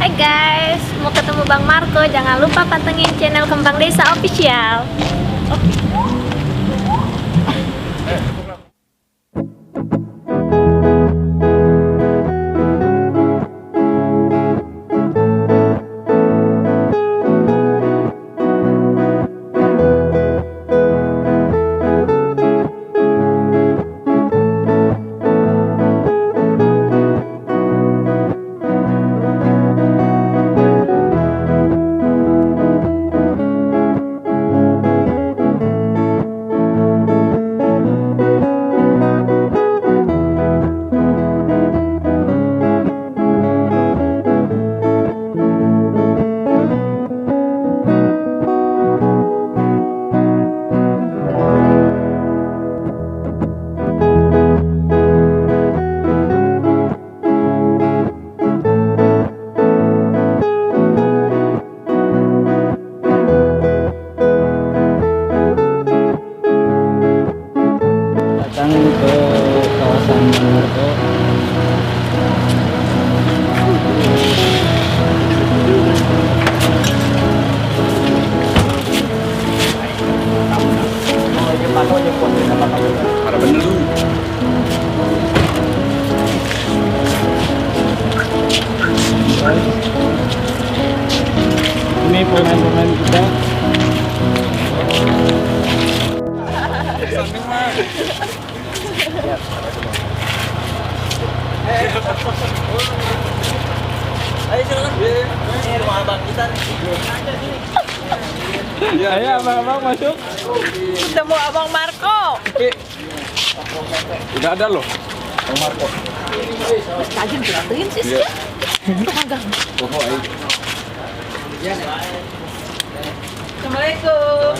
Hai guys, mau ketemu Bang Marco. Jangan lupa pantengin channel Kembang Desa Official. Datang ke kawasan Marco. Ada bener lu. Ini pemain-pemain kita. Ayo silakan. Ini rumah abang kita nih. Ayo abang-abang masuk. Ketemu Abang Marco. Udah ada loh. Tajam beratuin sih. Assalamualaikum.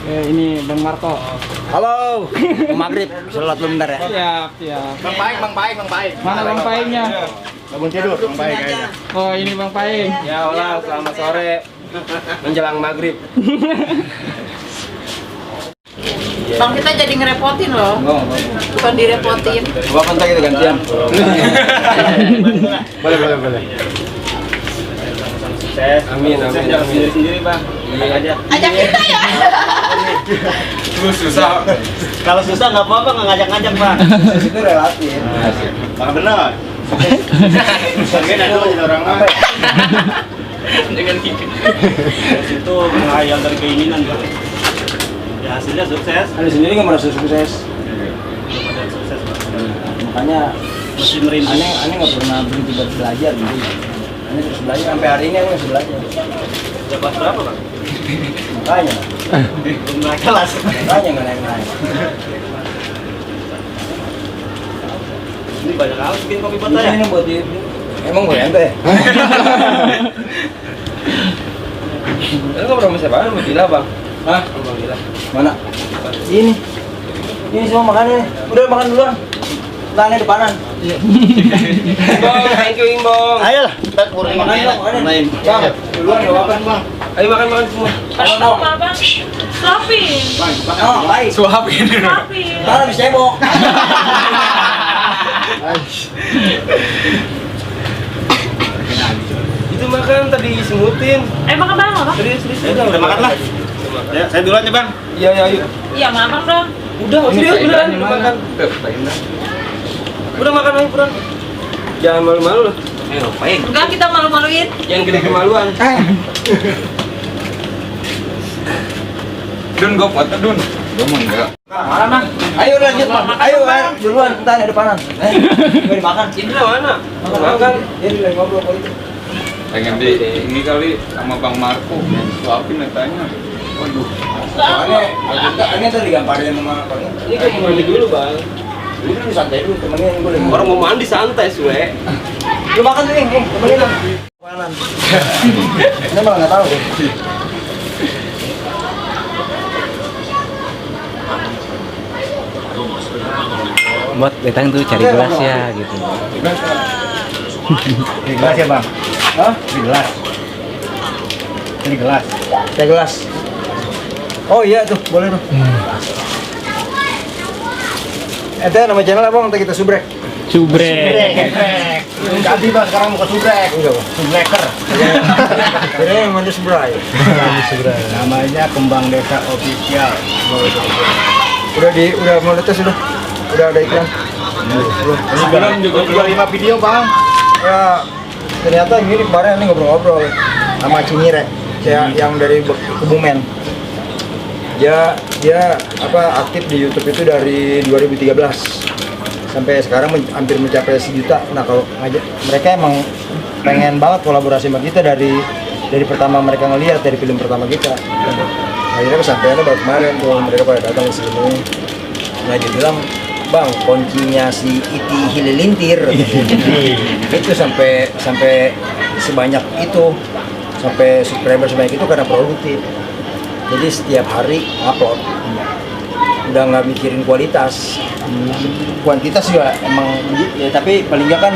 Ini Bang Marco. Halo. Maghrib. Sholat dulu bentar ya. Siap, siap. Bang Paing. Mana Bang Paingnya? Bangun tidur, Bang Paing kayaknya. Oh, ini Bang Paing. Ya Allah, selamat sore. Menjelang maghrib. Bang, kita jadi ngerepotin loh. Bukan direpotin. Gua kontak itu gantian. Boleh. Amin. Sendiri, Bang. Iya aja. Ajak kita ya. Lu susah. Kalau susah nggak apa-apa, nggak ngajak-ngajak, Bang. Itu relatif. Bang bener. Mungkin ada jadi orang lain. Dengan itu menghayal dari keinginan, Bang. Ya hasilnya sukses. Anda sendiri nggak merasa sukses? Sukses, Bang. Makanya masih merintih. Aneh nggak pernah berhenti buat belajar gitu. Aneh terus belajar sampai hari ini. Aneh masih belajar. Dapat berapa, Bang? Makanya. Belum naik kelas. Makanya nggak naik. Ini banyak alat bikin kopi buat saya. Ini buat di. Emang gue ente. Lu nggak pernah siapa? Lu gila, Bang? Hah? Lu gila. Mana? Ini. Ini semua makan nih. Udah makan duluan. Tangannya depanan. Bang, thank you, Bang. Ayo lah, kita kurang Makan dong, main. Bang, duluan enggak apa-apa, Bang. Ayo makan semua. Tahu apa? Suapin. Oh, baik. suapin. Suapin. Tahu habis cebok. Itu makan tadi semutin. Makan bareng apa? Serius. Udah makan lah. Ya, saya duluan ya, Bang. Iya, ayo. Iya, makan dong. Udah makan. Udah makan aja, Bro. Jangan malu-malu loh. Ngapain? Enggak, kita malu-maluin. Jangan gede kemaluan. Dun, gua foto, Dun. Gua mau enggak. Mana, Bang? Ayo lanjut, Bang. Ayo, duluan, entar ada depanan. Mau dimakan. Indra mana? Makan. Ini lagi ngobrol kali itu. Pengen di ini kali sama Bang Marco, suapin katanya. Waduh. Aneh tadi gamparin sama Bang. Ini kan mau mandi dulu, Bang. Ini kan santai dulu, temenin boleh. Orang mau mandi santai, Sue. Lu makan tuh, Ing. Temenin dong. Panan. Ini malah enggak tahu deh. Buat datang tuh cari gelas ya gitu. Ini gelas ya, Bang? Hah? Ini gelas. Ini gelas. Teh gelas. Oh iya tuh, boleh tuh. Itu nama channel apa? Nanti kita subrek. Subrek. Ganti bang, sekarang mau ke subrek. Subreker. Ini yang manis bray. Namanya Kembang Desa Official. Udah monetis udah ada iklan. Belum juga 25 video bang. Ya ternyata gini kemarin ini ngobrol-ngobrol sama Cinyire yang dari Kebumen. Dia aktif di YouTube itu dari 2013 sampai sekarang hampir mencapai 1 juta. Nah kalau mereka emang pengen banget kolaborasi sama kita dari pertama mereka ngelihat dari film pertama kita. Akhirnya kesampaiannya baru kemarin tuh mereka pada datang ke sini. Nah dia bilang, bang kuncinya si Iti Halilintar itu sampai sebanyak itu, sampai subscriber sebanyak itu karena produktif. Jadi setiap hari upload, udah nggak mikirin kualitas, kuantitas juga emang ya, tapi paling nggak kan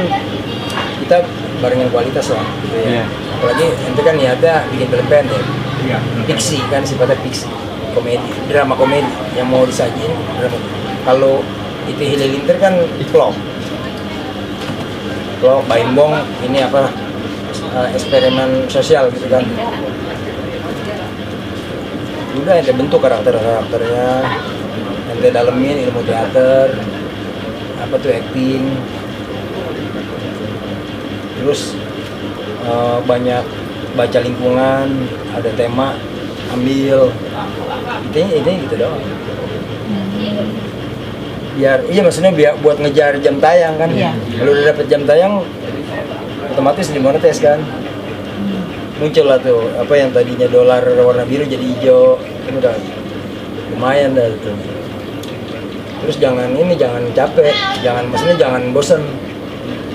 kita barengin kualitas lah gitu ya. Apalagi ente kan niatnya bikin film pendek, fiksi kan, sifatnya fiksi, komedi, drama komedi yang mau disajin drama. Kalau itu Halilintar kan vlog Baimbong ini apa eksperimen sosial gitu kan. Udah ente bentuk karakternya, ente dalemin ilmu teater, apa tuh acting, terus banyak baca lingkungan, ada tema, ambil, intinya gitu doang. Maksudnya biar buat ngejar jam tayang kan. Kalau udah dapet jam tayang, otomatis dimonetis kan. Muncul lah tuh apa yang tadinya dolar warna biru jadi hijau, itu udah lumayan dah tuh. Terus jangan capek, maksudnya jangan bosen.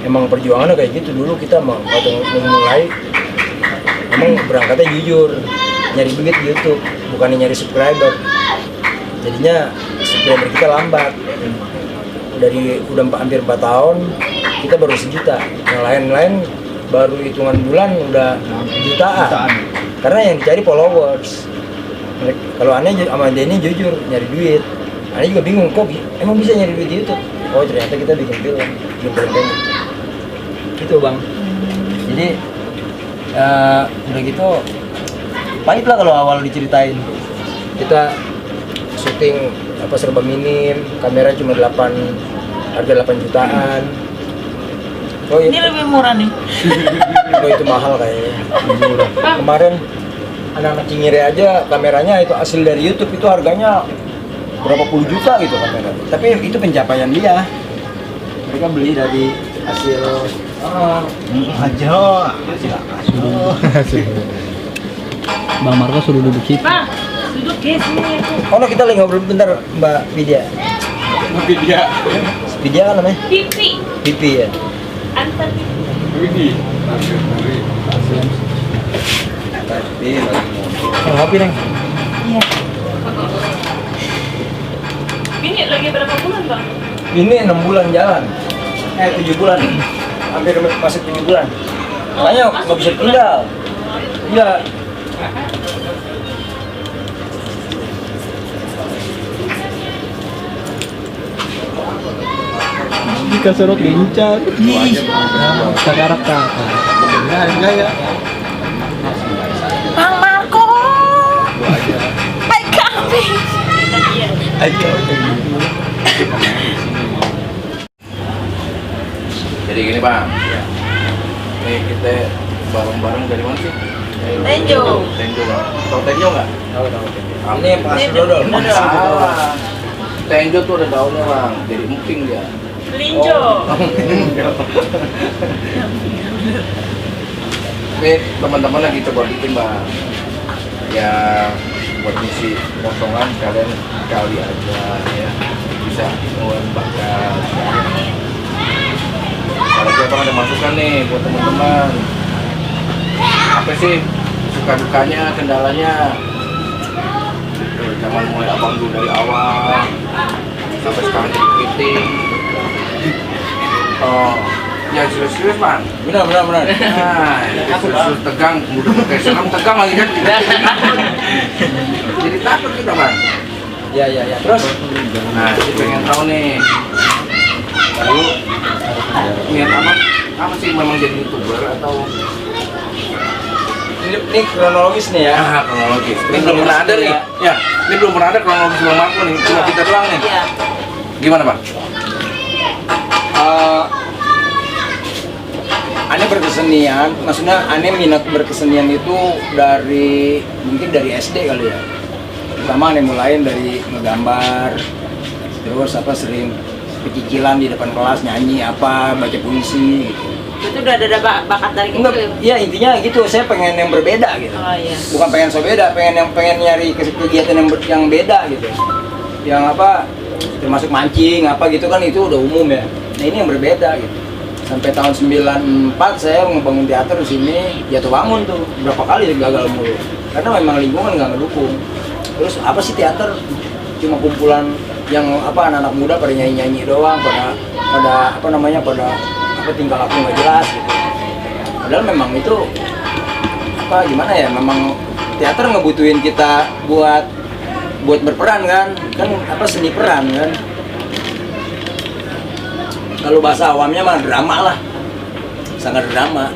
Emang perjuangannya kayak gitu dulu kita waktu mulai, emang berangkatnya jujur, nyari duit di YouTube, bukannya nyari subscriber. Jadinya subscriber kita lambat. Udah hampir 4 tahun, kita baru 1 juta. Yang lain-lain baru hitungan bulan udah jutaan. Karena yang dicari followers. Kalau aneh sama Denny jujur nyari duit. Aneh juga bingung kok emang bisa nyari duit di YouTube. Oh ternyata kita bikin film pendek. Gitu bang. Jadi udah gitu pahit lah kalau awal diceritain. Kita syuting serba minim, kamera cuma harga 8 jutaan. Oh, Ini lebih murah nih. Oh itu mahal kayaknya. Kemarin anak-anak Cinyire aja kameranya itu hasil dari YouTube itu harganya berapa puluh juta gitu kamera. Tapi itu pencapaian dia. Mereka beli dari hasil Bang Marco suruh duduk situ. Bang, duduk di sini. Oh no, kita lagi ngobrol bentar Mbak Vidya. Vidya kan namanya? Pipi ya. Antar Ngopi neng. Iya. Ini lagi berapa bulan bang? Ini 6 bulan jalan. 7 bulan. Hampir masuk 7 bulan. Makanya nggak bisa tinggal. Iya. Jika serot lincah. Sakarak kakak. Enggak ya. Bang Marco. Hai kami. Jadi gini bang, nih kita bareng-bareng dari mana sih? Tenjo. Bang. Tahu Tenjo nggak? Tahu. Ini penghasil dodol. Salah. Tenjo tuh ada daunnya bang, jadi emping dia. Linjo. Tapi teman-teman lagi coba bikin bang, ya buat ngisi kosongan kalian kali aja ya bisa ngeluarin bakat. Kalau kita ada masukan nih buat teman-teman, apa sih suka dukanya, kendalanya? Zaman mulai abang dulu dari awal sampai sekarang jadi kritik. Oh, ya serius-serius bang. Benar. Nah, serius tegang, udah kayak sekarang tegang lagi kan. Jadi takut kita bang. Ya. Terus? Nah, jadi pengen tahu nih Lalu niat apa sih memang jadi YouTuber atau Ini kronologis nih ya. kronologis? Ini belum pernah ada nih. Ya, ini belum pernah ada kronologis Bang Marco nih. Cuma kita doang nih. Iya. Gimana Bang? Aneh berkesenian, maksudnya aneh minat berkesenian itu mungkin dari SD kali ya. Pertama aneh mulain dari ngegambar, terus sering pecicilan di depan kelas nyanyi baca puisi gitu. Itu udah ada bakat dari kecil. Enggak, ya intinya gitu, saya pengen yang berbeda gitu. Oh iya. Bukan pengen so beda, pengen nyari kegiatan yang beda gitu. Yang termasuk mancing gitu kan itu udah umum ya. Nah ini yang berbeda gitu. Sampai tahun 94 saya ngebangun teater di sini, jatuh bangun tuh berapa kali gagal mulu. Karena memang lingkungan nggak ngedukung. Terus apa sih teater? Cuma kumpulan yang anak-anak muda pada nyanyi doang, pada tingkah laku nggak jelas gitu. Padahal memang itu gimana ya? Memang teater ngebutuhin kita buat berperan kan seni peran kan. Kalau bahasa awamnya mah drama lah, sangat drama,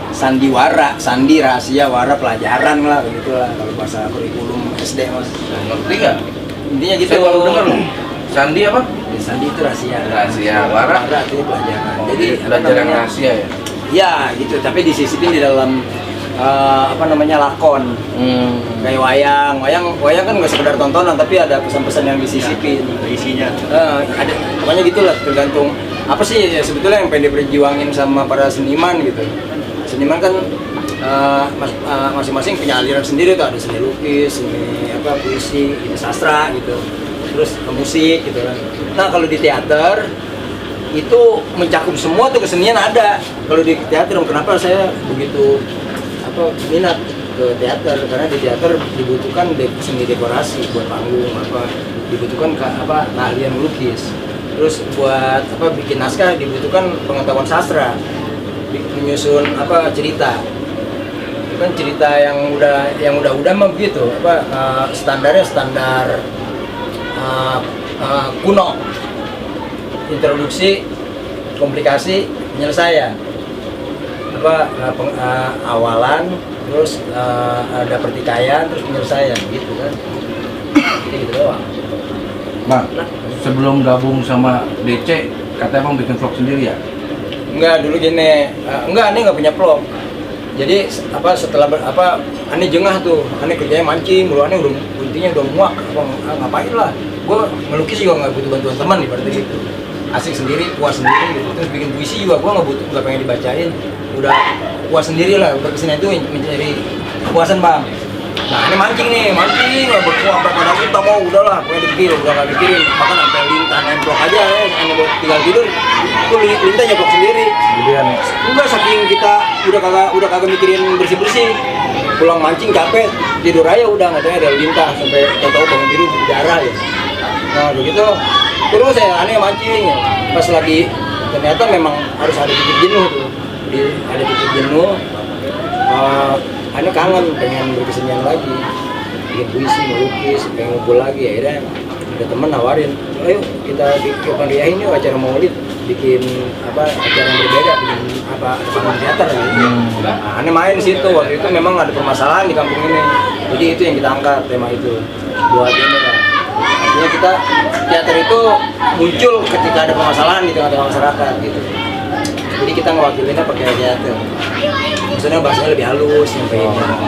sandiwara, sandi rahasia, wara pelajaran lah begitulah kalau bahasa kurikulum SD mas. Ngerti nggak? Intinya gitu. Saya baru dengar loh. Sandi apa? Sandi itu rahasia. Rahasia, wara itu pelajaran. Jadi belajar yang rahasia ya. Ya gitu, tapi disisipin di dalam lakon. Kayak wayang kan nggak sekedar tontonan tapi ada pesan-pesan yang disisipin. Isinya. Ada pokoknya gitulah, tergantung apa sih ya, sebetulnya yang pengen diperjuangin sama para seniman gitu. Seniman kan masing-masing punya aliran sendiri tuh, ada seni lukis, seni puisi, seni sastra gitu, terus musik gitu kan. Nah kalau di teater itu mencakup semua tuh kesenian ada. Kalau di teater kenapa saya begitu minat ke teater, karena di teater dibutuhkan seni dekorasi buat panggung, dibutuhkan keahlian melukis, terus buat bikin naskah dibutuhkan pengetahuan sastra, menyusun cerita. Itu kan cerita yang udah mah begitu, standarnya standar kuno, introduksi, komplikasi, penyelesaian, awalan, terus ada pertikaian, terus penyelesaian gitu kan. Gitu doang. Bang, sebelum gabung sama DC, katanya Bang bikin vlog sendiri ya? Enggak, dulu gini, aneh nggak punya vlog. Jadi setelah aneh jengah tuh, aneh kerjanya mancing, mulu aneh intinya udah muak, ngapain lah. Gue melukis juga nggak butuh bantuan teman ibaratnya gitu. Asik sendiri, puas sendiri gitu. Terus bikin puisi juga gue nggak pengen dibacain, udah puas sendiri lah. Udah kesini itu mencari kepuasan bang. Nah ini mancing nggak berkuah pada kita mau udahlah, pokoknya dipikir, udah nggak mikirin, bahkan sampai lintah nemplok aja hanya buat tinggal tidur, itu lintah nyeplok sendiri. Udah saking kita udah kagak mikirin bersih, pulang mancing capek, tidur aja udah nggak tahu ada lintah sampai tahu bangun tidur darah ya. Nah begitu, terus saya aneh mancing ya. Pas lagi ternyata memang harus ada titik jenuh tuh, ada titik jenuh. Aneh kangen pengen berkesenian lagi, bikin puisi, melukis, pengen ngumpul lagi. Akhirnya ada temen nawarin, ayo kita diahin yuk acara maulid, bikin acara yang berbeda, bikin panggung teater gitu. Nah, aneh main situ. Waktu itu memang ada permasalahan di kampung ini, jadi itu yang kita angkat tema itu buat ini lah. Artinya kita teater itu muncul ketika ada permasalahan di tengah-tengah masyarakat gitu. Jadi kita ngewakilinnya pakai teater. Maksudnya bahasanya lebih halus, nyampeinnya pakai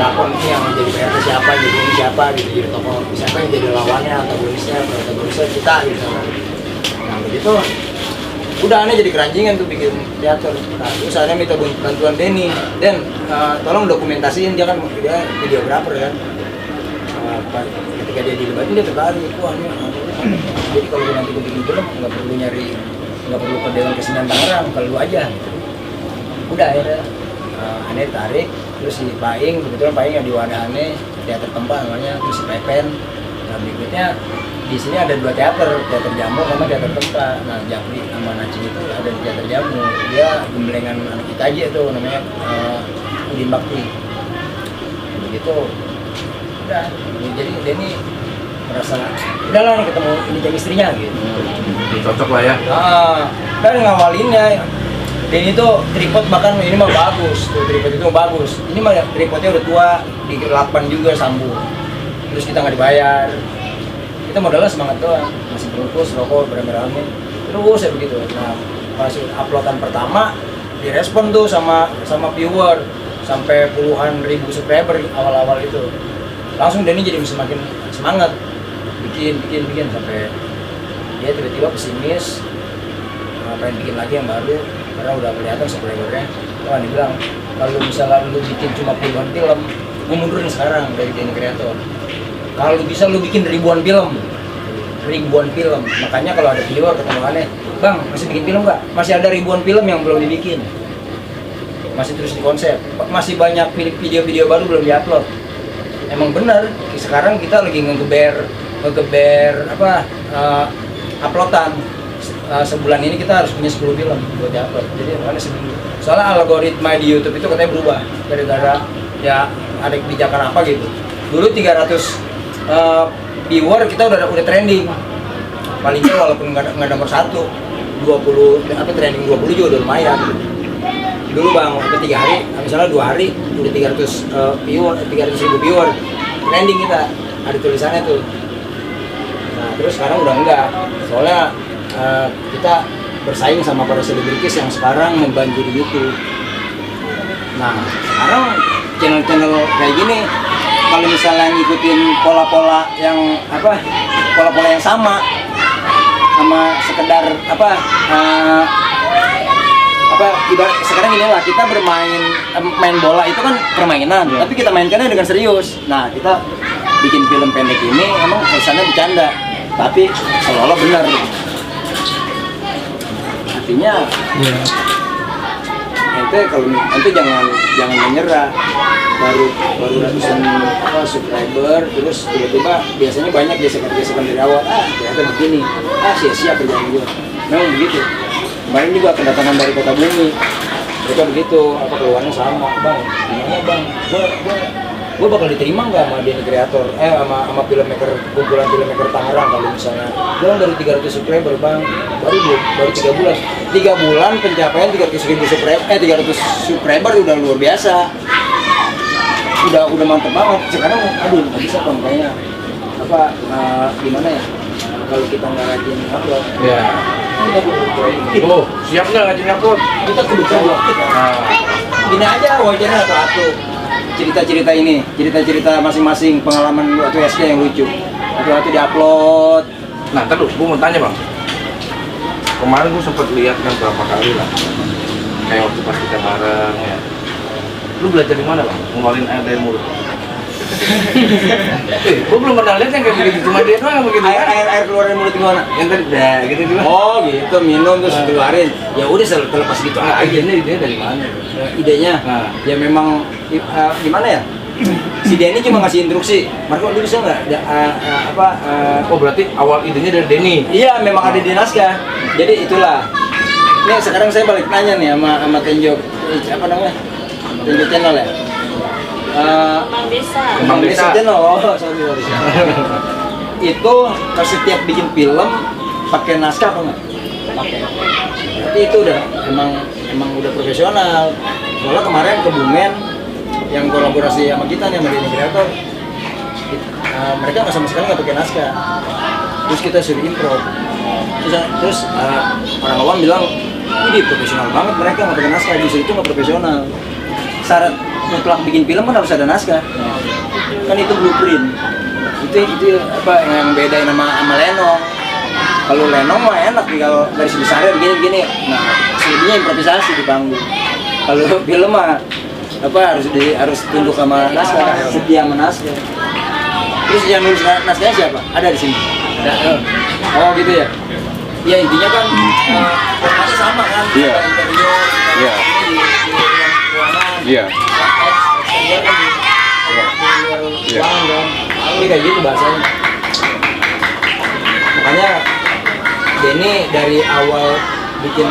lakon ini yang jadi PRT siapa, jadi ini siapa gitu, jadi tokoh siapa yang jadi lawannya, antagonisnya kita gitu. Nah begitu udah aneh jadi keranjingan tuh bikin teater. Nah terus akhirnya minta bantuan Denny, tolong dokumentasiin, dia kan videografer kan. Ketika dia dilibatin dia tertarik, wah ini jadi kalau nanti gue bikin film nggak perlu ke Dewan Kesenian Tangerang, kalau lu aja gitu. Udah akhirnya aneh tarik, terus si Paing, kebetulan Paing yang di wadah aneh, teater tempat namanya, terus si Pepen. Nah berikutnya di sini ada dua teater jamu sama teater tempat. Nah Japri sama Nacing itu ada di teater jamu, dia gemblengan anak kita aja tuh namanya Udin Bakti. Begitu udah, jadi Denny merasa udahlah nih ketemu ini chemistry-nya gitu. Cocok lah ya. Nah, dan ngawalinnya dan itu tripod bahkan ini mah bagus tuh, tripod itu mah bagus, ini mah tripodnya udah tua di 8 juga sambung, terus kita nggak dibayar, kita modalnya semangat doang, masih bungkus rokok berame-rame terus ya begitu. Nah pas uploadan pertama direspon tuh sama viewer sampai puluhan ribu subscriber awal-awal itu, langsung Denny jadi semakin semangat bikin sampai dia tiba-tiba pesimis, pengen bikin lagi yang baru karena udah kelihatan subscribernya. Wah dibilang kalau misalnya lu bikin cuma puluhan film, gue mundur nih sekarang dari Denny Creator. Kalau bisa lu bikin ribuan film. Makanya kalau ada viewer ketemu aneh, bang masih bikin film nggak? Masih ada ribuan film yang belum dibikin, masih terus dikonsep, masih banyak video-video baru belum diupload. Emang bener, sekarang kita lagi ngegeber uploadan. Sebulan ini kita harus punya 10 film buat diupload, jadi ada seminggu. Soalnya algoritma di YouTube itu katanya berubah gara-gara ya ada kebijakan apa gitu. Dulu 300 viewer kita udah trending, palingnya walaupun nggak nomor 1, 20 trending 20 juga udah lumayan. Dulu bang, waktu 3 hari, misalnya 2 hari udah 300 ribu viewer, trending kita ada tulisannya tuh. Nah terus sekarang udah enggak, soalnya kita bersaing sama para selebritis yang sekarang membanjiri YouTube. Nah sekarang channel-channel kayak gini kalau misalnya ngikutin pola-pola yang sama sekedar ibarat sekarang ini lah kita main bola itu kan permainan, tapi kita mainkannya dengan serius. Nah kita bikin film pendek ini emang kesannya bercanda, tapi seolah-olah benar. Artinya ente jangan menyerah, baru ratusan subscriber terus tiba-tiba biasanya banyak gesekan dari awal, ternyata begini, sia-sia kerjaan gue. Memang begitu. Kemarin juga kedatangan dari Kota Bumi, mereka begitu, keluarnya sama, bang, gimana bang, gue bakal diterima nggak sama Denny Creator, sama filmmaker, kumpulan filmmaker Tangerang kalau misalnya, gue baru 300 subscriber bang, baru 3 bulan, 3 bulan pencapaian 300 subscriber udah luar biasa, udah mantep banget. Sekarang nggak bisa bang kayaknya, gimana ya, kalau kita nggak rajin upload, Ya. Oh, siap nggak rajin upload? kita kudu coba. Gini aja wajarnya satu cerita masing-masing pengalaman waktu SD yang lucu, waktu diupload. Nah, terus gue mau tanya bang, kemarin gue sempat lihat kan berapa kali lah, kayak waktu pas kita bareng ya. Lu belajar di mana bang? Ngeluarin air dari mulut. Gue belum pernah lihat yang kayak begitu, cuma dia doang yang begitu. Air keluar dari mulut gimana? Yang tadi, gitu juga. Oh gitu, minum terus keluarin. Ya udah terlepas gitu aja. Idenya dari mana? Idenya, ya memang gimana ya? Si Denny cuma ngasih instruksi, Marco lu bisa nggak? Oh berarti awal idenya dari Denny? Iya, memang ada di naskah. Jadi itulah. Ini sekarang saya balik nanya nih sama Tenjo, Tenjo channel ya. Kembang Desa. Channel, sorry. Itu kalau setiap bikin film pakai naskah apa nggak? Pakai. Berarti itu udah emang udah profesional. Soalnya kemarin ke Bumen yang kolaborasi sama kita nih sama Denny Creator, mereka nggak sama sekali nggak pakai naskah. Terus kita suruh improv. Terus orang awam bilang, ini profesional banget mereka nggak pakai naskah. Justru itu nggak profesional. Syarat mutlak bikin film kan harus ada naskah. Kan itu blueprint. Itu yang bedain sama Lenong. Kalau Lenong mah enak kalau garis besarnya begini. Nah, selebihnya improvisasi di panggung. Kalau film mah harus tunduk sama naskah, setia sama naskah. Terus yang nulis naskahnya siapa? Ada di sini. Ada. Oh gitu ya. Ya intinya kan formatnya sama kan. Iya. Iya. Iya. Iya. Ini kayak gitu bahasanya. Makanya Denny dari awal bikin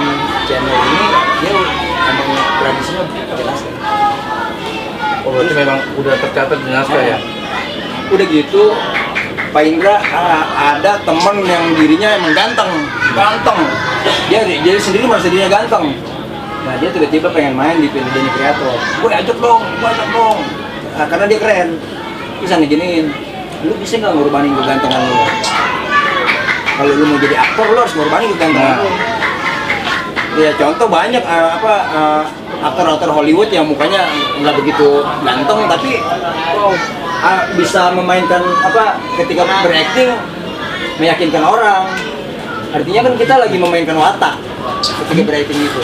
channel ini dia emang tradisinya pakai naskah. Oh berarti memang udah tercatat di naskah ya? Udah gitu Pak Indra ada teman yang dirinya emang ganteng. Dia sendiri merasa dirinya ganteng. Nah dia tiba-tiba pengen main di film Denny Creator. Gue ajak dong. Nah, karena dia keren. Bisa diginiin. Lu bisa nggak ngorbanin kegantengan lu? Kalau lu mau jadi aktor, lu harus ngorbanin kegantengan lu. Ya contoh banyak aktor-aktor Hollywood yang mukanya nggak begitu ganteng tapi bisa memainkan ketika berakting meyakinkan orang. Artinya kan kita lagi memainkan watak ketika berakting itu.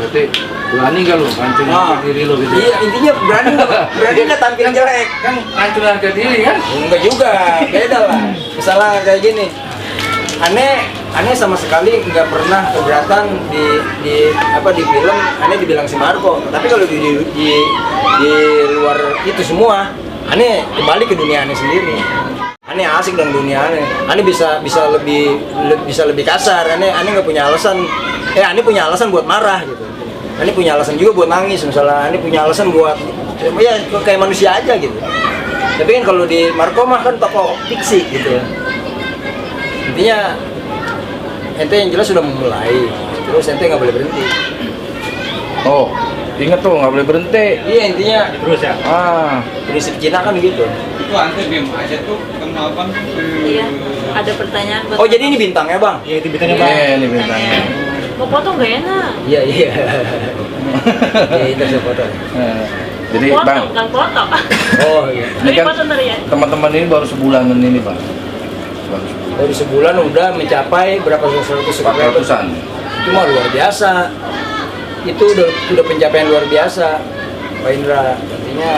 Berarti berani gak lu ngancurin diri lu gitu? Iya, intinya berani nggak tampil jelek. Kan ngancurin harga diri kan? Enggak juga, beda lah. Misalnya kayak gini, aneh sama sekali nggak pernah keberatan di film aneh dibilang si Marco. Tapi kalau di luar itu semua, aneh kembali ke dunia aneh sendiri. Aneh asik dengan dunia aneh. Aneh bisa lebih kasar. Aneh nggak punya alasan. Aneh punya alasan buat marah gitu. Aneh punya alasan juga buat nangis misalnya. Aneh punya alasan buat ya kayak manusia aja gitu. Tapi kan kalau di Marco mah kan tokoh fiksi gitu. Intinya ente yang jelas sudah memulai, terus ente nggak boleh berhenti. Oh, ingat tuh nggak boleh berhenti. Iya intinya Terus ya. prinsip Cina kan begitu. Itu ante diam aja tuh ketemu abang. Iya, ada pertanyaan buat Oh jadi ini bintangnya bang? Iya itu bintangnya Bang. Iya, ini bintangnya. Mau foto nggak enak? Iya. Iya itu saya foto. Jadi Foto, bang, bukan foto. Oh iya. ini Ini kan foto ntar ya. teman-teman ini baru sebulanan ini bang. Baru sebulan udah mencapai berapa 100 subscriber? 400-an. Itu mah luar biasa. Itu udah pencapaian luar biasa, Pak Indra. Artinya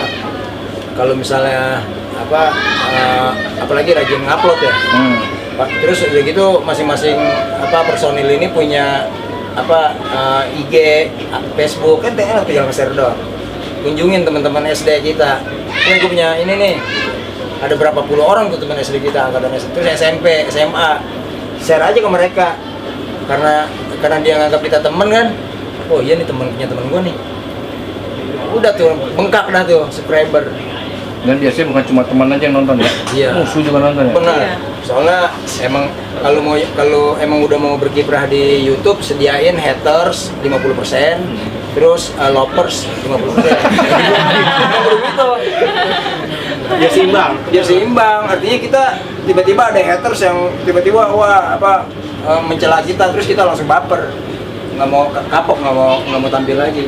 kalau misalnya apalagi rajin ngupload ya. Terus udah gitu masing-masing personil ini punya IG, Facebook kan tinggal nge-share doang. Kunjungin teman-teman SD kita. Ini gue punya ini nih. Ada berapa puluh orang tuh teman SD kita angkatan SD. Terus SMP, SMA. Share aja ke mereka. Karena dia nganggap kita temen kan. Oh iya nih punya temen gue nih. Udah tuh bengkak dah tuh subscriber. Dan biasanya bukan cuma teman aja yang nonton ya? Iya. Musuh juga nonton ya? Benar. Iya. Soalnya emang kalau emang udah mau berkiprah di YouTube sediain haters 50%, terus lovers 50%. Gitu. Biar seimbang. Artinya kita tiba-tiba ada haters yang tiba-tiba mencela kita, terus kita langsung baper. Nggak mau kapok, nggak mau tampil lagi.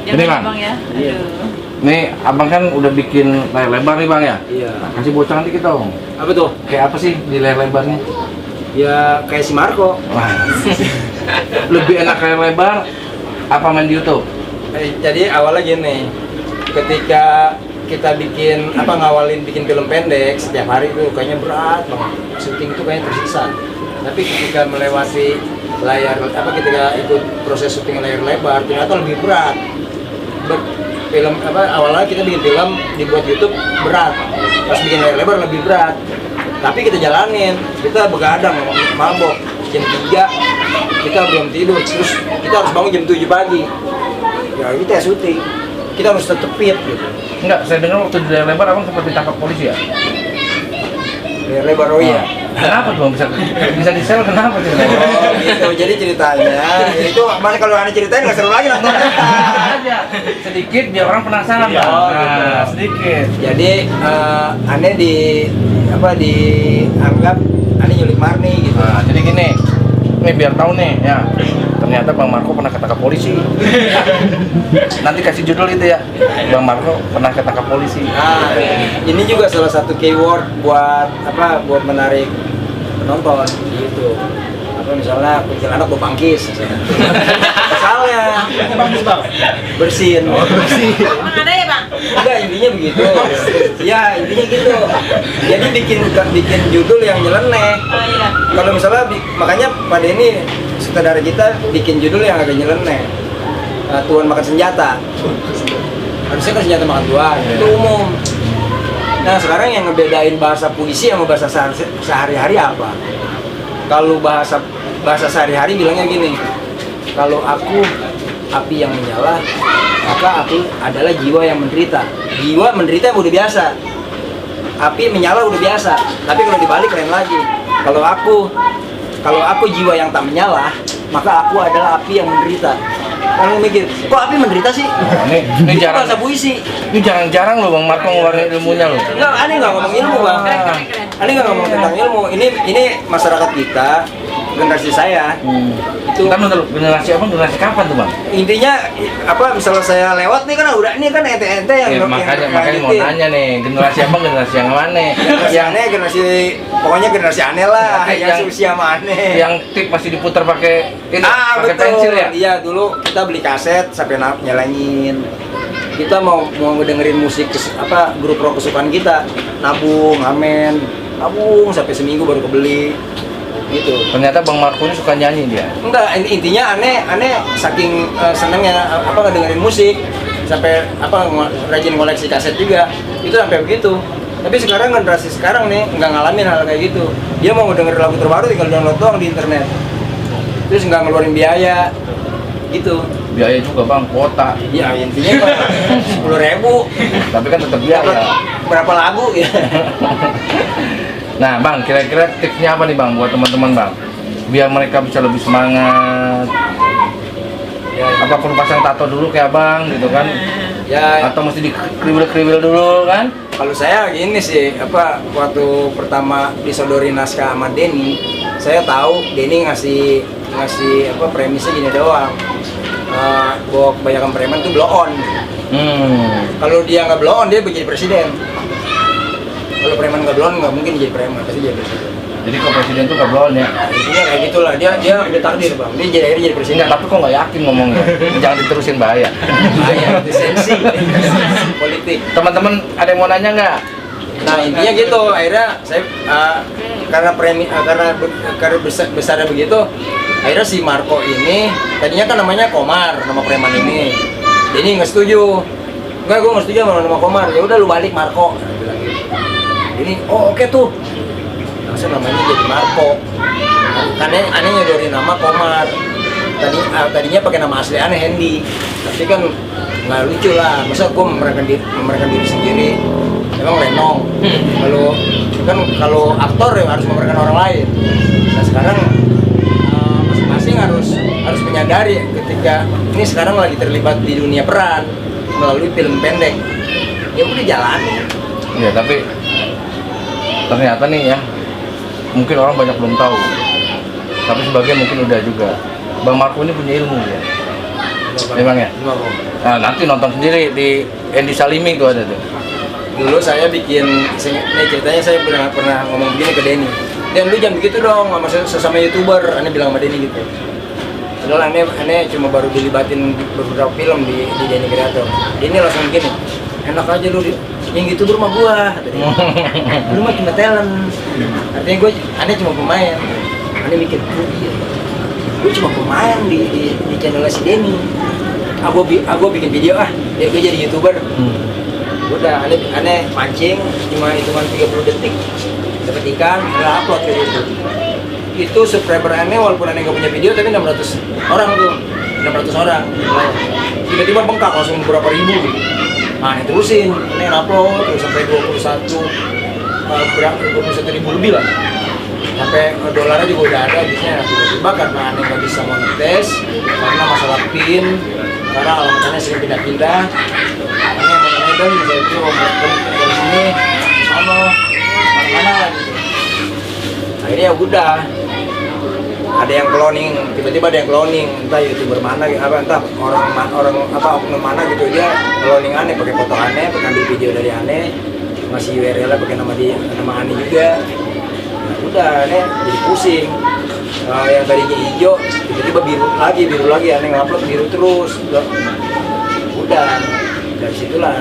Ini, Bang. Bang ya. Iya. Aduh. Nih, abang kan udah bikin layar lebar nih bang ya? Iya. Kasih bocoran dikit dong. Apa tuh? Kayak apa sih di layar lebarnya? Ya kayak si Marco. Wah. Lebih enak layar lebar apa main di YouTube? Jadi awalnya gini, ketika kita ngawalin bikin film pendek setiap hari tuh kayaknya berat banget. Syuting itu kayaknya tersiksa. Tapi ketika melewati ketika ikut proses syuting layar lebar ternyata lebih berat. Awalnya kita bikin film dibuat YouTube berat, pas bikin layar lebar lebih berat. Tapi kita jalanin, kita begadang, mabok. Jam 3 kita belum tidur, terus kita harus bangun jam 7 pagi. Ya kita syuting, kita harus tetep fit gitu. Enggak, saya dengar waktu di layar lebar abang sempat ditangkap polisi ya? Layar lebar iya. Kenapa tuh bisa di sel kenapa sih? Oh gitu, jadi ceritanya itu masih kalau aneh ceritain nggak seru lagi nontonnya. Aja sedikit biar orang penasaran bang. Oh, gitu. Sedikit. Jadi aneh dianggap aneh nyulik Marni gitu. Nah, jadi gini, nih biar tahu nih ya. Ternyata Bang Marco pernah ketangkap polisi. Nanti kasih judul itu ya, Bang Marco pernah ketangkap polisi. Nah, ini juga salah satu keyword buat menarik penonton gitu. Misalnya kuntilanak bau bangkis misalnya bersin. Emang ada ya Bang? Enggak, intinya begitu. Ya intinya gitu. Jadi bikin judul yang nyeleneh. Oh iya. Kalau misalnya makanya pada ini sutradara kita bikin judul yang agak nyeleneh. Tuan makan senjata. Harusnya kan senjata makan tuan, itu umum. Nah sekarang yang ngebedain bahasa puisi sama bahasa sehari-hari apa? Kalau bahasa sehari-hari bilangnya gini, kalau aku api yang menyala, maka aku adalah jiwa yang menderita. Jiwa menderita udah biasa. api menyala udah biasa, tapi kalau dibalik lain lagi. Kalau aku jiwa yang tak menyala, maka aku adalah api yang menderita. Kalau mikir, kok api menderita sih? Ini Itu jarang. bahasa puisi. Ini jarang-jarang loh Bang Marco ngeluarin ilmunya loh. Enggak, aneh nggak ngomong ilmu bang. Aneh nggak ngomong tentang ilmu. Ini masyarakat kita, generasi saya. Itu Bentar, generasi apa? Generasi kapan tuh Bang? intinya apa? Misalnya saya lewat nih kan udah ini kan ente yang Makanya mau lanjutin. nanya nih, generasi apa? Generasi yang mana? Generasi aneh, pokoknya generasi aneh lah, yang Yang- seusia sama aneh. Yang tip masih diputar pakai ini, pakai betul. pensil ya? Iya, dulu kita beli kaset sampai nyalain. Kita mau ngedengerin musik grup rock kesukaan kita, nabung, amen, nabung sampai seminggu baru kebeli. Gitu. Ternyata Bang Marco ini suka nyanyi dia. Enggak, intinya aneh saking senengnya ngedengerin musik sampai rajin koleksi kaset juga. Itu sampai begitu. Tapi sekarang generasi sekarang nih nggak ngalamin hal kayak gitu. Dia mau dengerin lagu terbaru tinggal download doang di internet. Terus nggak ngeluarin biaya gitu. Biaya juga Bang, kuota. Ya intinya mah 10.000 Tapi kan tetap dapat biaya. berapa lagu ya. Nah Bang, kira-kira tipsnya apa nih Bang buat teman-teman Bang? Biar mereka bisa lebih semangat. Apa perlu pasang tato dulu kayak Abang gitu kan? Ya Atau mesti dikriwil-kriwil dulu kan? kalau saya gini sih, waktu pertama disodorin naskah sama Denny, saya tahu Denny ngasih premisnya gini doang. Bahwa kebanyakan preman itu blow on. Kalau dia nggak blow on, dia jadi presiden. Kalau preman nggak blow on, nggak mungkin jadi preman, pasti jadi presiden. Jadi kalau presiden tuh gak blown ya? Intinya kayak gitulah, dia udah takdir bang, dia akhirnya jadi presiden. Enggak, tapi kok nggak yakin ngomongnya? Jangan diterusin bahaya. Bahaya, itu sensi politik. Teman-teman ada yang mau nanya nggak? Nah intinya gitu, akhirnya saya karena besarnya begitu, akhirnya si Marco ini tadinya kan namanya Komar, nama preman ini. Jadi nggak setuju, gue nggak setuju sama nama Komar. Ya udah lu balik Marco, nah, bilang gitu. Ini oke tuh, langsung namanya jadi Marco. Karena aneh nyodorin nama Komar. Tadinya pakai nama asli aneh Hendy, tapi kan nggak lucu lah. Masa gue memerankan diri sendiri. Emang lenong. Kalau aktor ya harus memerankan orang lain. Nah sekarang masing-masing harus menyadari ketika ini sekarang lagi terlibat di dunia peran melalui film pendek. Ya udah jalani. Iya, tapi ternyata nih ya, mungkin orang banyak belum tahu. Tapi sebagian mungkin udah juga. Bang Marco ini punya ilmu ya. Memang ya? Nah, nanti nonton sendiri di Andy Salimi tuh ada tuh. Dulu saya bikin, ini ceritanya saya pernah ngomong begini ke Denny. Dan lu jangan begitu dong sama sesama YouTuber, aneh bilang sama Denny gitu. Padahal aneh cuma baru dilibatin beberapa film di Denny Creator. Denny langsung begini, enak aja lu yang YouTuber mah gua, kata dia. Lu mah cuma talent. Artinya aneh cuma pemain. Aneh mikir, oh iya, gue cuma pemain di channel si Denny. Aku bikin video dia jadi YouTuber. Udah aneh mancing cuma hitungan 30 detik dapat ikan, udah upload ke YouTube. Itu subscriber aneh walaupun aneh nggak punya video tapi 600 orang tuh, 600 orang. Tiba-tiba bengkak langsung berapa ribu gitu. Nah aneh terusin, aneh upload terus sampai 21 ribu lebih lah. Sampai dolarnya juga udah ada bisnya. Tiba-tiba karena aneh nggak bisa monetis karena masalah pin, karena alamatnya sering pindah-pindah. Dan misalnya itu dari sini sama mana gitu. Akhirnya udah ada yang cloning, tiba-tiba ada yang cloning, entah YouTuber mana entah orang oknum mana gitu, dia cloning aneh pakai foto aneh, pakai ambil video dari aneh, ngasih URL pakai nama aneh juga. Nah, udah aneh jadi pusing. Yang tadinya hijau tiba-tiba biru lagi aneh ngupload biru terus. Udah dari situlah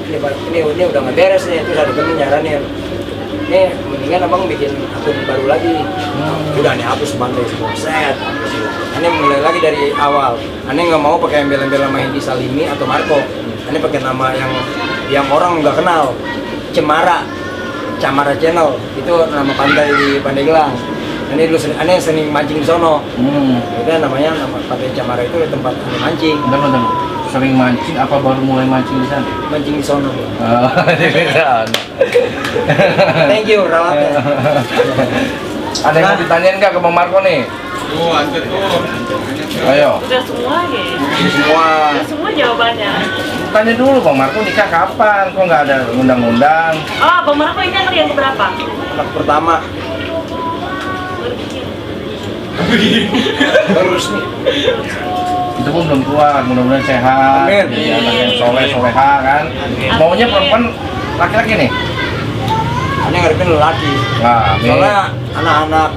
ini udah nggak beres nih, terus ada temen nyaranin nih mendingan abang bikin akun baru lagi. Udah aneh hapus bantai semua set, aneh mulai lagi dari awal. Aneh nggak mau pakai embel-embel nama Andy Salimi atau Marco, aneh pakai nama yang orang nggak kenal, Camara Channel, itu nama pantai di Pandeglang. Aneh dulu aneh sering mancing di sono. Itu namanya nama pantai Camara, itu tempat aneh mancing. Bener. sering mancing apa baru mulai mancing di sana? Mancing di sono. Bang. Oh, di sana. Thank you ralatnya. Ada yang mau ditanyain nggak ke Bang Marco nih? Tuh, ada tuh. Ayo. Udah semua ya. Semua. Udah semua jawabannya. Tanya dulu Bang Marco nikah kapan? Kok nggak ada undang-undang? Oh, Bang Marco ini anak yang keberapa? Anak pertama baru resmi. Itu pun belum keluar, mudah-mudahan sehat. Amin. Jadi anak yang soleh-soleha kan. Maunya perempuan laki-laki nih? Hanya ngarepin lelaki. Nah, amin. Soalnya anak-anak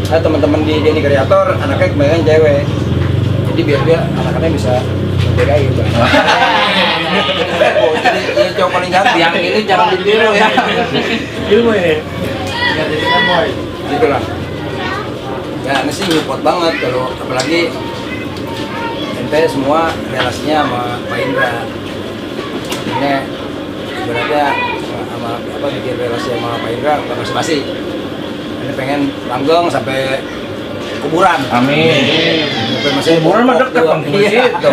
saya teman-teman di Denny Kreator anaknya kebanyakan cewek. Jadi biar dia anak-anaknya bisa membedain. Bang. Jadi cowok paling ganteng. Yang ini jangan ditiru ya. Ilmu ini. Nggak jadi boy. Gitulah. Ya ini sih nyupport banget kalau apalagi ente semua relasinya sama Pak Indra. Ini ibaratnya sama apa bikin relasi sama Pak Indra bukan basa-basi. Ini pengen langgeng sampai kuburan. Amin. Sampai masih Kuburan mah dekat Bang, di Iya. situ.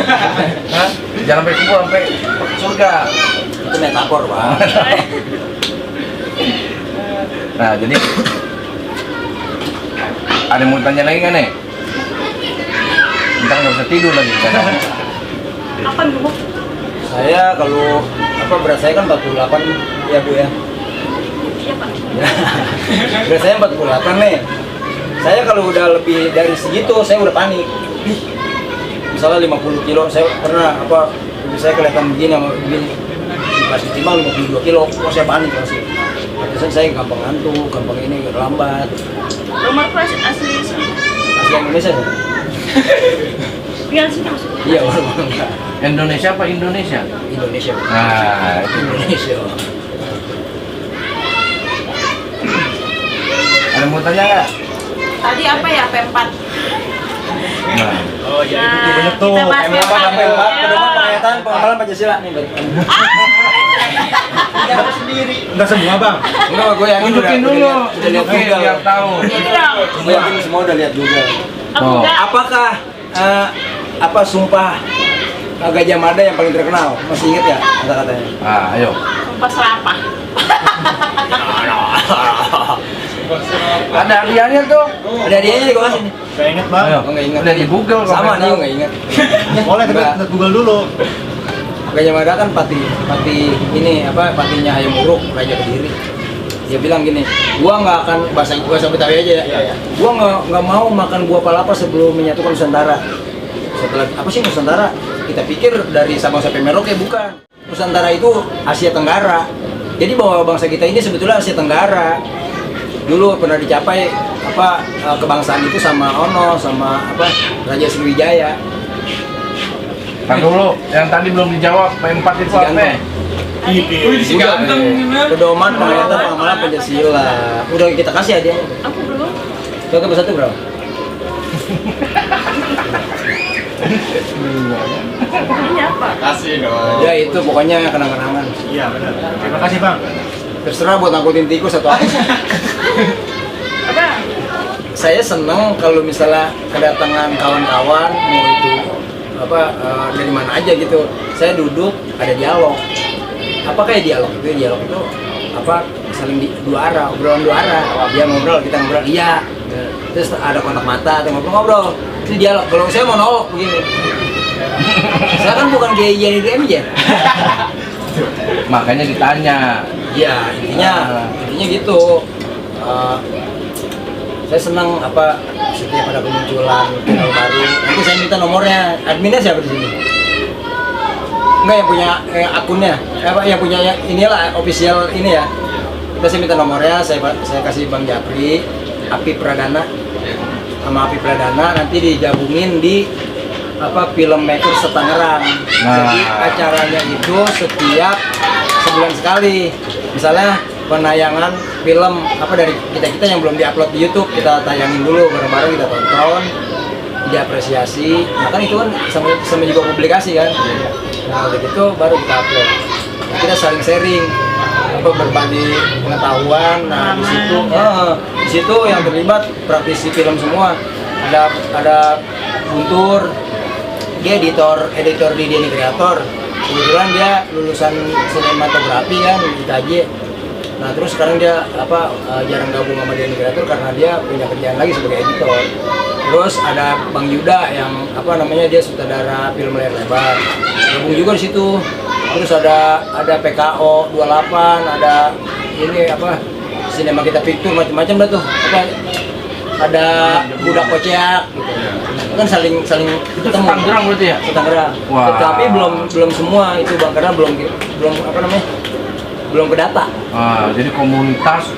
Hah? Jangan sampai kubur sampai surga. Itu metafor, Bang. Nah, jadi ada yang mau tanya lagi nggak nih? Ntar nggak bisa tidur lagi kan? Apa dulu? Saya kalau apa berat saya kan 48 ya Bu ya. Iya, Pak. Berat saya 48 nih. Saya kalau udah lebih dari segitu saya udah panik. Ih, misalnya 50 kilo saya pernah apa saya kelihatan begini sama begini. Pas ditimbang 52 kilo, kok saya panik langsung. Biasanya saya gampang ngantuk, gampang ini lambat. Bang Marco asli sini. Asli Indonesia ya? Tinggal sini maksudnya. Iya, walaupun enggak. Indonesia apa Indonesia? Indonesia. Nah, itu Indonesia. ada yang mau tanya nggak? Tadi apa ya P4? Nah, Oh iya, itu Nah, banyak tuh. kita bahas Apa P4. pedoman penghayatan pengembangan Pancasila nih buat kamu. Jangan sendiri. Enggak semua, Bang. Enggak, gue yakin tunjukin dulu, udah lihat tunjukin Google. biar tahu. Ini dong. Gue yakin semua udah lihat Google. Aku Oh. enggak. Apakah apa sumpah Gajah Mada yang paling terkenal? Masih inget ya kata-katanya? Ah, ayo. Sumpah serapah. Ada hadiahnya tuh. Ada hadiahnya nih gue kasih nih. Saya inget, Bang. Ayo. Gue nggak inget. Udah di Google kok, Sama nggak nih, tahu. gue nggak inget. Boleh, tapi Enggak. lihat Google dulu. Gajah Mada kan pati ini apa patinya Hayam Wuruk Raja Kediri. Dia bilang gini, gua nggak akan bahasa Betawi aja ya. Gua nggak mau makan buah palapa sebelum menyatukan Nusantara. Setelah apa sih Nusantara? Kita pikir dari Sabang sampai Merauke, bukan. Nusantara itu Asia Tenggara. Jadi bahwa bangsa kita ini sebetulnya Asia Tenggara. Dulu pernah dicapai apa kebangsaan itu sama Ono sama apa Raja Sriwijaya. Tar dulu, yang tadi belum dijawab, P4 itu Si apa? Ganteng. Si ganteng gimana? Pedoman penghayatan pengamalan Pancasila. Udah kita kasih hadiahnya. Aku belum. Coba bersatu bro. Ini apa? Kasih dong. Ya itu pokoknya kenang-kenangan. Iya, benar. Terima kasih, Bang. Terserah buat angkutin tikus atau apa. Apa? Saya seneng kalau misalnya kedatangan kawan-kawan mau itu apa dari mana aja gitu. Saya duduk ada dialog. Apa kayak dialog itu? Dialog itu apa saling dua arah, obrolan dua arah. Dia ngobrol, kita ngobrol. Iya. Terus ada kontak mata atau ngobrol-ngobrol. Itu dialog. Kalau saya monolog begini. Saya kan bukan kayak Jenny ya. Makanya ditanya. Ya intinya gitu. Saya senang apa setiap ada kemunculan channel baru. Nanti saya minta nomornya. Adminnya siapa di sini? Enggak yang punya akunnya. Apa yang punya inilah official ini ya. Kita saya minta nomornya. Saya kasih Bang Japri, Api Pradana sama Api Pradana nanti digabungin di apa filmmaker Tangerang. Jadi acaranya itu setiap sebulan sekali. Misalnya penayangan film apa dari kita yang belum diupload di YouTube kita tayangin dulu bareng-bareng kita tonton, diapresiasi. Nah kan itu kan sama juga publikasi kan. Nah udah gitu baru kita upload. Nah, kita saling sharing apa berbagi pengetahuan. Nah di situ yang terlibat praktisi film semua. Ada Guntur, dia editor di Denny Creator. Kebetulan dia lulusan sinematografi kan di ITJ. Nah terus sekarang dia jarang gabung sama Denny Creator karena dia punya kerjaan lagi sebagai editor. Terus ada Bang Yuda yang dia sutradara film layar lebar, gabung juga di situ. Terus ada PKO 28, ada ini Sinema Kita Picture, macam-macam dah tuh. Ada Budak Kociak gitu. Kan saling Itu ketemu. Tangerang berarti ya? Tangerang. Wah. Tapi belum semua itu Bang, karena belum belum kedata. Jadi komunitas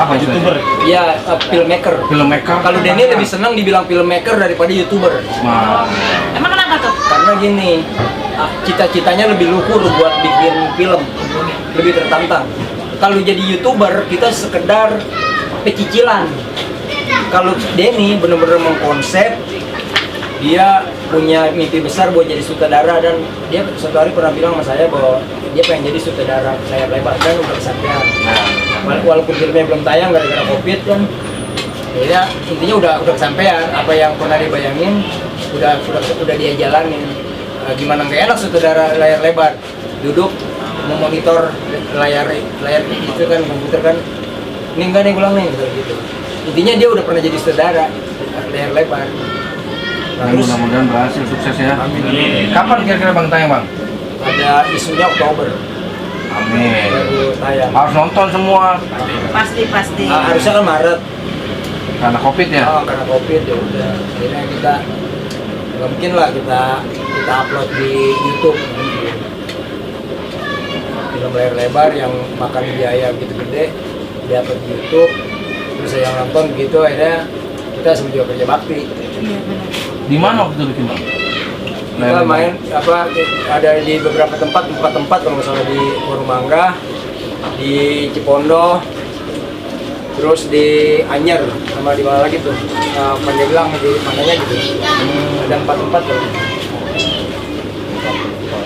apa YouTuber. Iya, filmmaker. Filmmaker. Kalau Denny lebih senang dibilang filmmaker daripada YouTuber. Wah. Emang kenapa tuh? Karena gini, cita-citanya lebih luhur buat bikin film, lebih tertantang. Kalau jadi YouTuber, kita sekedar pecicilan. Kalau Denny benar-benar mengkonsep, dia punya mimpi besar buat jadi sutradara, dan dia suatu hari pernah bilang sama saya bahwa dia pengen jadi sutradara layar lebar, dan udah kesampaian. Walaupun filmnya belum tayang gara-gara COVID kan, ya intinya udah kesampaian. Apa yang pernah dibayangin udah dia jalanin. Gimana nggak enak sutradara layar lebar, duduk memonitor layar itu kan, komputer kan, ini enggak nih ulang nih gitu. Intinya dia udah pernah jadi sutradara layar lebar. Nah, terus Mudah-mudahan berhasil, sukses ya. Amin. Kapan kira-kira Bang tayang Bang? ada isunya Oktober Amin. baru tayang. Harus nonton semua Pasti. Harusnya kan Maret. karena COVID ya. Karena COVID ya udah. Akhirnya kita nggak mungkin lah kita upload di YouTube. Film layar lebar yang makan biaya gitu gede diupload di YouTube, terus yang nonton gitu, akhirnya kita sama juga kerja bakti. Di mana waktu itu bikin Bang? Kita main ada di beberapa tempat kalau nggak salah, di Purmangga, di Cipondo, terus di Anyer, sama di mana lagi tuh, Pandeglang, di mananya gitu. Ada 4 tempat tuh.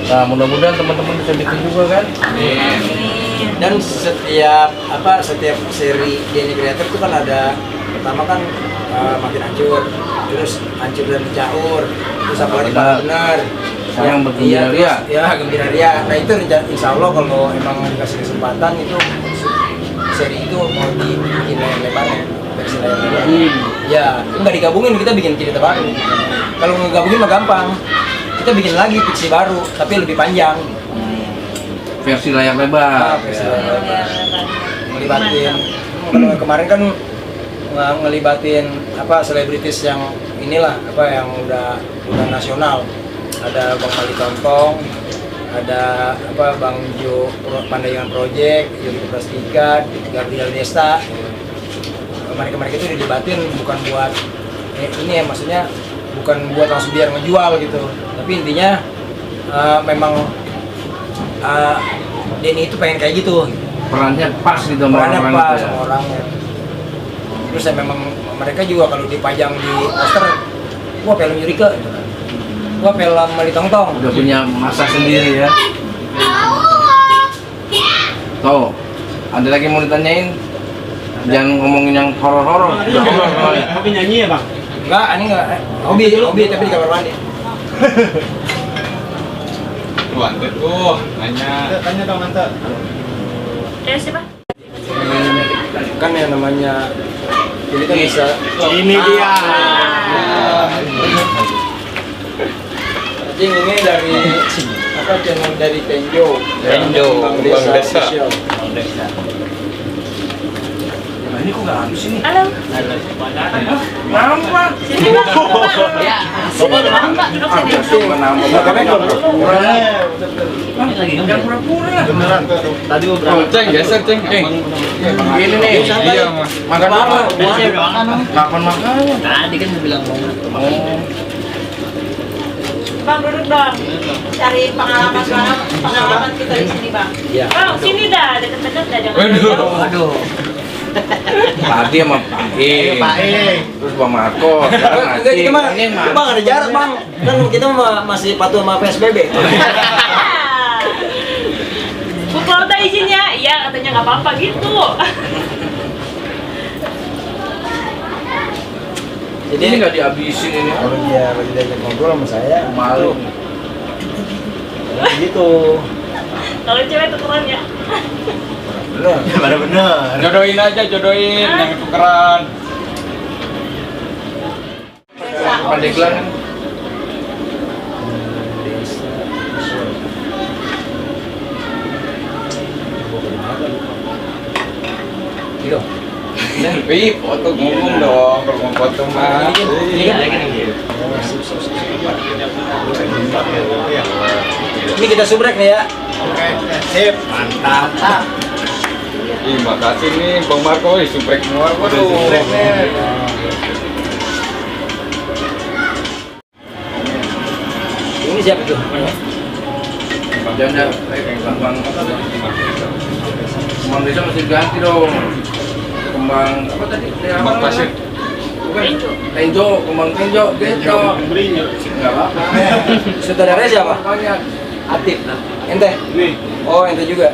Nah, mudah-mudahan teman-teman bisa bikin juga kan? Dan setiap seri Denny Creator itu kan ada, pertama kan Makin Hancur, terus Hancur dan Caur, terus apa lagi benar yang Bergembira Ria. Ya, Gembira Ria. Nah itu insya Allah kalau emang dikasih kesempatan itu seri itu mau dibikin layar lebar, versi layar lebar. Ya, nggak digabungin, kita bikin cerita baru. Kalau ngegabungin mah gampang, kita bikin lagi fiksi baru tapi lebih panjang. Versi layar lebar. Versi layar lebar. Ngelibatin. Kalau kemarin kan ngelibatin selebritis yang inilah yang udah nasional. Ada Bang Mali Tontong, ada Bang Jo Pandayangan Project, Yogi Prastika, Gabriel Desta. Kemarin itu dilibatin bukan buat ini ya, maksudnya bukan buat langsung biar ngejual gitu, tapi intinya memang Denny itu pengen kayak gitu. Perannya pas gitu sama Perannya orang-orang pas itu ya. sama orangnya. Terus memang mereka juga kalau dipajang di poster, wah film Yurika gitu kan. Wah film Mali Tongtong. Udah punya masa sendiri ya. Tuh, ada lagi mau ditanyain? Jangan ngomongin yang horor-horor. Udah horor soalnya. Hobi nyanyi ya Bang? Enggak, ini enggak. Hobi tapi di kamar mandi. Wanted nanya. Tanya dong Manta. Siapa? Kan yang namanya ini kan bisa. Ini dia. Jing ini dari channel dari Tenjo. Bang Desa. Official. Nah, ini kok nggak habis ini? Halo. Nambah. Sini Bang. Ya. Sini Bang, Pak. Duduk sini. Yang pura-pura. Beneran. Tadi gua berangkat. Ceng, geser Ceng. Ini nih. Iya, Makan apa? Kapan Makan. Tadi kan bilang mau. Bang, duduk dong. Cari pengalaman kita di sini, Bang. Iya. Bang, sini dah. Deket-deket dah. Jangan jauh. Aduh. Tadi sama Pak E. Terus Bang Marco. Sekarang Enggak, kita mah Ini itu Bang ada jarak Bang. Kan kita masih patuh sama PSBB. Bu Klauda izinnya? Iya, katanya nggak apa-apa gitu. Jadi ini nggak dihabisin ini. kalau dia lagi diajak ngobrol sama saya, Malu. gitu. Kalau cewek tukeran ya. Bener. Jodohin aja, jodohin, jangan tukeran. Pandeglang kan. Gitu. Wih, foto ngomong dong, kalau mau foto mah. Ini kita subrek nih ya. Sip, mantap. Ih, makasih nih Bang Marco, subrek semua. Waduh. Ini siapa tuh? Jangan kembang kembang desa mesti ganti dong. Kembang apa tadi? Kembang pasir. Bukan. Tenjo, kembang tenjo, gitu. Enggak apa-apa. Saudaranya siapa? Banyak. Atif. Ente? Oh, ente juga.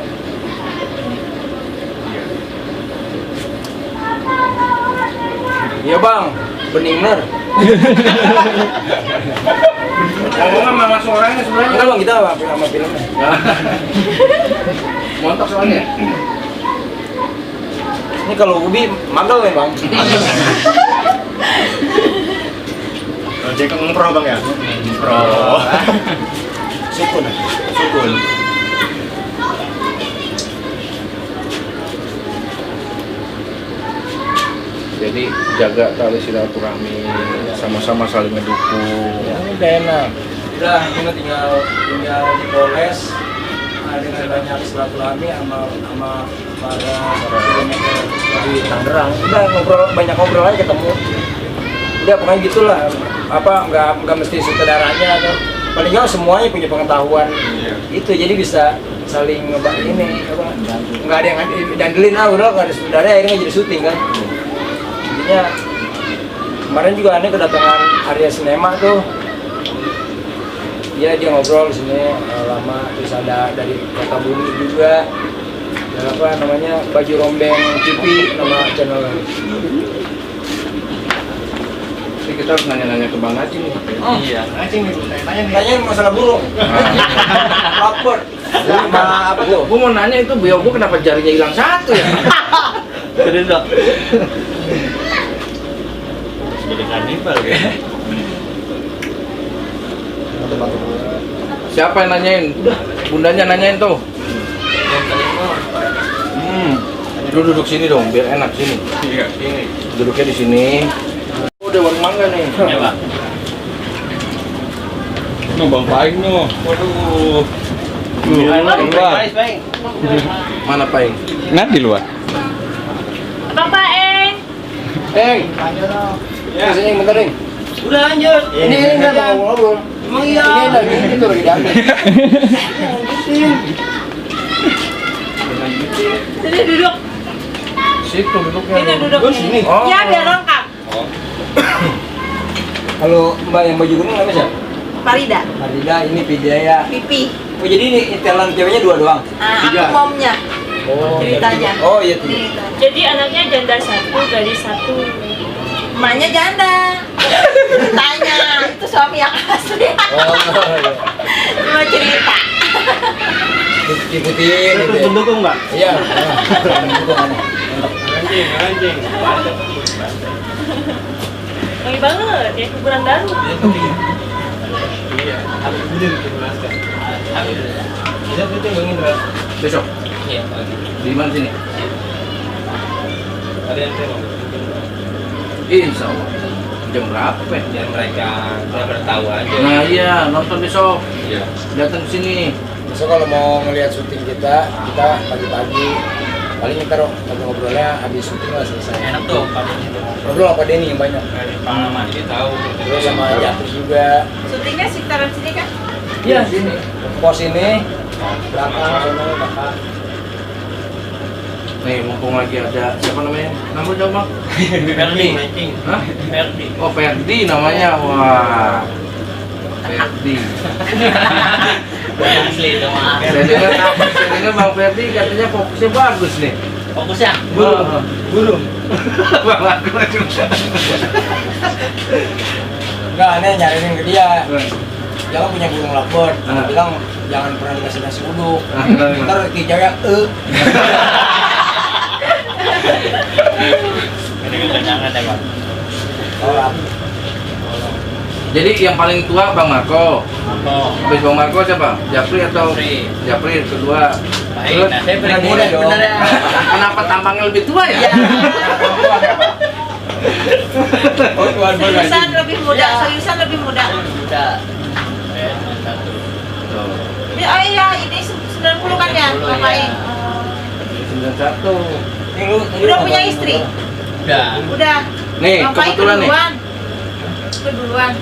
Iya bang, bening bener. Ngomong sama mas orangnya sebenarnya. Enggak bang, kita apa sama filmnya? Montok soalnya. Ini kalau Ubi magel nih bang. Ojek ngempro bang ya? Ngempro. Sukun. Sukun. Jadi jaga tali silaturahmi, sama-sama saling mendukung. Ya, ini udah enak. Udah, kita tinggal dipoles. Dengan banyak silaturahmi sama para filmmaker di Tangerang. Udah banyak ngobrol aja ketemu. Udah pokoknya gitulah. Apa nggak mesti sutradaranya atau paling nggak semuanya punya pengetahuan. Itu jadi bisa saling ini apa? Nggak ada yang dandelin udah nggak ada sutradara akhirnya jadi syuting kan. Jadinya kemarin juga aneh kedatangan Arya Sinema tuh. Dia ngobrol di sini lama, terus ada dari Kota Bumi juga. Dan apa namanya Baju Rombeng TV nama channel. Jadi kita harus nanya-nanya ke Bang Acing nih. Iya. Anjing nih, tanya masalah burung. Lapor. Sama apa tuh? Gue mau nanya itu beo gue kenapa jarinya hilang satu ya? Jadi dok. Jadi kanibal ya. Siapa yang nanyain? Bundanya nanyain tuh. Lu duduk sini dong, biar enak sini. Iya, ini. Duduknya di sini. Udah warung mangga nih. Ya pak. No, Bang Paing no. Waduh. Baik. Mana Paing? Nah, di luar. Abang Paeng. Ya, sini bentar, Ding. Udah lanjut. Ini enggak mau ngobrol. Emang iya. Ini lagi itu lagi diambil. Sini duduk. Situ duduknya. Sini duduk. Sini. Oh. Ya biar lengkap. Kalau Mbak yang baju kuning namanya siapa? Farida. Farida, ini Pijaya. Pipi. Oh, jadi ini talent ceweknya dua doang? Aku momnya. Oh, Ceritanya. Oh, iya tuh. Jadi anaknya janda satu, gadis satu. Emaknya janda. Tanya, itu suami yang asli. Oh, iya. Cuma cerita. Ikutin Terus gitu. ya. pendukung nggak? Iya. Mendukung aneh. Anjing. Wangi banget ya, kurang daru. Besok. Di mana sini? Insya Allah. Jam berapa? Biar mereka tahu aja. Nah iya, nonton besok. Iya. Datang ke sini. Besok kalau mau ngelihat syuting kita pagi-pagi paling kita ngobrolnya habis syuting lah selesai. Enak tuh, Ngobrol apa Denny yang banyak. pengalaman ini tahu. Terus sama Jatuh juga. Syutingnya sekitaran sini kan? Iya sini. Pos ini belakang sana belakang. Nih, mumpung lagi ada siapa namanya? Nama siapa, Bang? Ferdi. Hah? Ferdi. Oh, Ferdi namanya. Wah. Ferdi. Asli itu mah. Saya dengar Bang Ferdi katanya fokusnya bagus nih. Fokus ya. Guru. Enggak, aneh nyariin ke dia. Dia kan punya burung lovebird. Dia bilang jangan pernah dikasih nasi uduk. Ntar kijaya Ini kenyangan ya, Bang. orang. Jadi yang paling tua Bang Marco. Habis Bang Marco siapa? Japri atau? Japri. Japri kedua. Baik, nah saya paling Yang muda muda dong. bener ya. Kenapa tampangnya lebih tua ya? Oh, tuan Seriusan lebih muda, seriusan lebih muda. Muda. Tuh. Iya, ini 90 kan ya, ngapain? 91. Udah punya istri? Udah. Nih, Ngapain kebetulan nih. keduluan? Keduluan.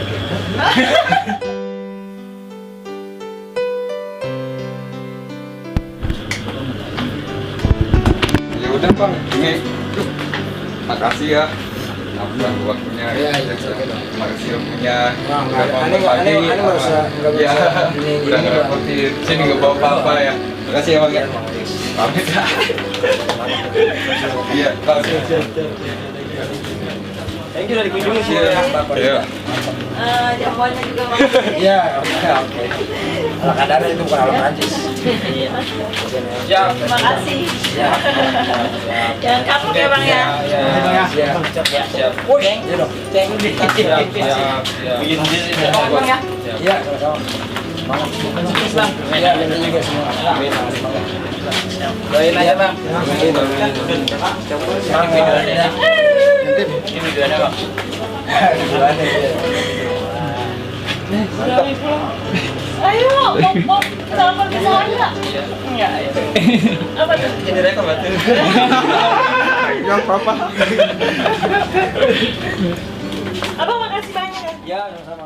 Ya udah bang, ini makasih ya. Ampun waktunya. Iya, Ya, terima kasih waktunya. Wah, Udah aneh- bangun aneh- pagi. aneh merasa nggak Ya, bisa ini- udah ini, Bang. ngerepotin. Sini nggak bawa apa-apa ya. Makasih ya bang ya. Pamit ya. Iya, bang. Thank you dari kunjungan sih. Iya. Jamuannya juga makasih. Iya, oke. Ala kadar itu bukan ala Prancis. Siap. Terima kasih. Siap. Jangan kapok ya Bang ya. Siap. Siap. Push. Iya dong. Siap. Bang ya. Iya, sama-sama. Sukses Bang. Iya, ini juga semua. Amin. Doain aja Bang. Ini videonya, Bang. Ayo, mau sama ke sana. Enggak. Apa tuh? Ini rekam betul. Yang apa? Abang makasih banyak ya. Ya, sama-sama.